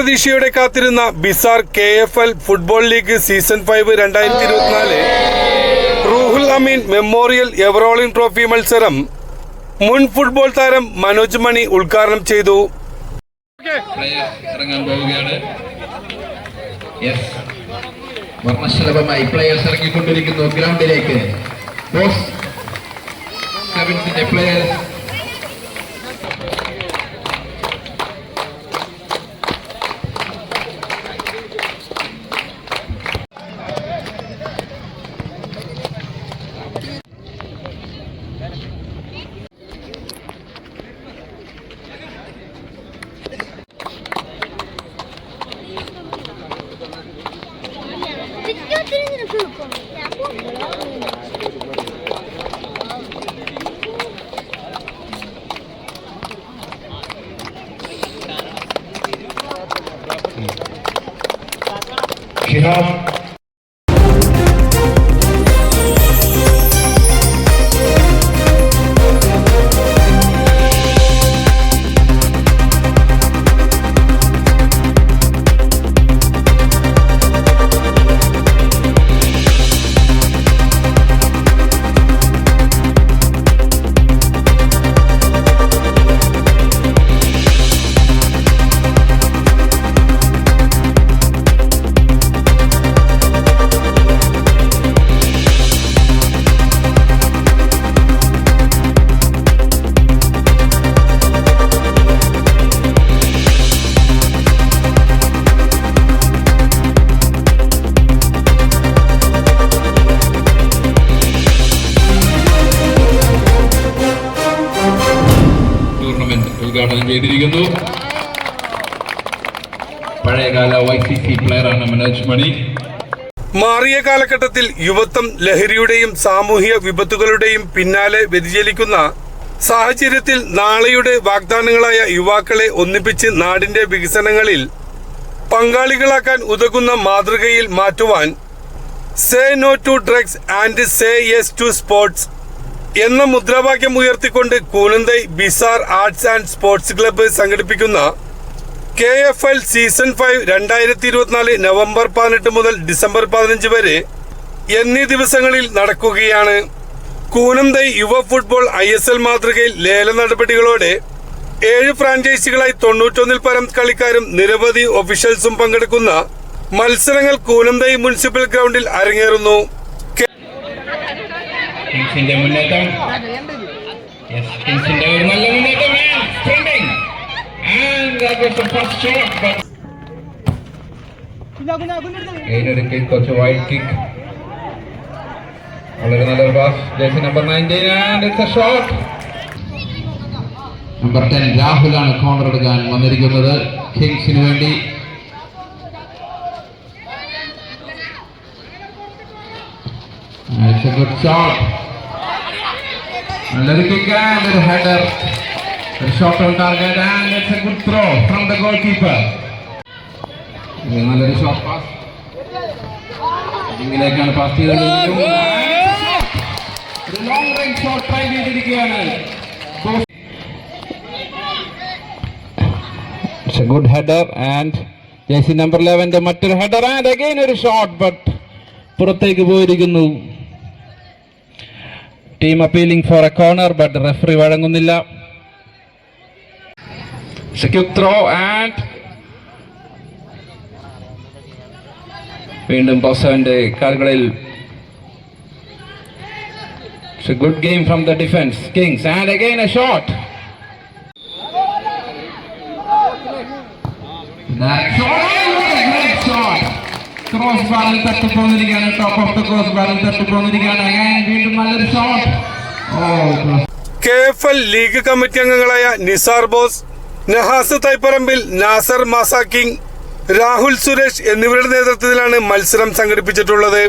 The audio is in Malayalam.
പ്രതീക്ഷയോടെ കാത്തിരുന്ന ബിസാർ KFL ഫുട്ബോൾ ലീഗ് സീസൺ 5 2024 റൂഹുൽ അമീൻ മെമ്മോറിയൽ എവറോളിംഗ് ട്രോഫി മത്സരം മുൻ ഫുട്ബോൾ താരം മനോജ് മണി ഉദ്ഘാടനം ചെയ്തു. വർണ്ണശലഭമായി പ്ലേയേഴ്സ് ഇറങ്ങിക്കൊണ്ടിരിക്കുന്നു ഗ്രൗണ്ടിലേക്ക്. പ്ലേയേഴ്സ് ഉദ്ഘാടനം ചെയ്തിരിക്കുന്നു. പഴയകാല YCC പ്ലെയറാണ് മനോജ് മണി. മാറിയ കാലഘട്ടത്തിൽ യുവത്വം ലഹരിയുടെയും സാമൂഹിക വിപത്തുകളുടെയും പിന്നാലെ വ്യതിചലിക്കുന്ന സാഹചര്യത്തിൽ നാളെയുടെ വാഗ്ദാനങ്ങളായ യുവാക്കളെ ഒന്നിപ്പിച്ച് നാടിന്റെ വികസനങ്ങളിൽ പങ്കാളികളാക്കാൻ ഉതകുന്ന മാതൃകയിൽ മാറ്റുവാൻ say no to drugs and say yes to sports എന്ന മുദ്രാവാക്യം ഉയർത്തിക്കൊണ്ട് കൂനന്തൈ ബിസാർ ആർട്സ് ആൻഡ് സ്പോർട്സ് ക്ലബ്ബ് സംഘടിപ്പിക്കുന്ന KFL സീസൺ 5 2024 നവംബർ 18 മുതൽ ഡിസംബർ 15 വരെ എന്നീ ദിവസങ്ങളിൽ നടക്കുകയാണ്. കൂനന്തൈ യുവ ഫുട്ബോൾ ISL മാതൃകയിൽ ലേല നടപടികളോടെ 7 ഫ്രാഞ്ചൈസികളായി 91 പരം കളിക്കാരും നിരവധി ഒഫീഷ്യൽസും പങ്കെടുക്കുന്ന മത്സരങ്ങൾ കൂനന്തൈ മുനിസിപ്പൽ ഗ്രൗണ്ടിൽ അരങ്ങേറുന്നു. മുന്നേറ്റം കുറച്ച് വൈഡ് കിക്ക്, വളരെ നല്ലൊരു pass. Jersey number 19 and it's a shot. Number 10 രാഹുലാണ് കോർണർ എടുക്കാൻ വന്നിരിക്കുന്നത് കിങ്സിന് വേണ്ടി. It's a good shot. Another kick and a header. A shot on target and it's a good throw from the goalkeeper. Another shot pass. ഇങ്ങനെയൊക്കെയാണ് പാസ് ചെയ്തിരിക്കുന്നത്. ഒരു ലോങ് റേഞ്ച് ഷോട്ട് ട്രൈ ചെയ്തിരിക്കുകയാണ്. It's a good header and jersey number 11 മറ്റൊരു header and again ഒരു shot but പുറത്തേക്ക് പോയിരിക്കുന്നു. Team appealing for a corner but referee വഴങ്ങുന്നില്ല. ത്രോ ആൻഡ് വീണ്ടും ബോസവന്റെ കാലുകളിൽ. Good game from the defence kings and again a shot. Cross ബാറിൽ തട്ടിപ്പോന്നിരിക്കുകയാണ്. ടോപ്പ് ഓഫ് ദ ക്രോസ് ബാറിൽ തട്ടിപ്പോന്നിരിക്കുകയാണ്. വീണ്ടും നല്ലൊരു ഷോട്ട്. KFL ലീഗ് കമ്മിറ്റി അംഗങ്ങളായ നിസാർ ബോസ്, നഹാസ് തൈപ്പറമ്പിൽ, നാസർ മാസാക്കിങ്, രാഹുൽ സുരേഷ് എന്നിവരുടെ നേതൃത്വത്തിലാണ് മത്സരം സംഘടിപ്പിച്ചിട്ടുള്ളത്.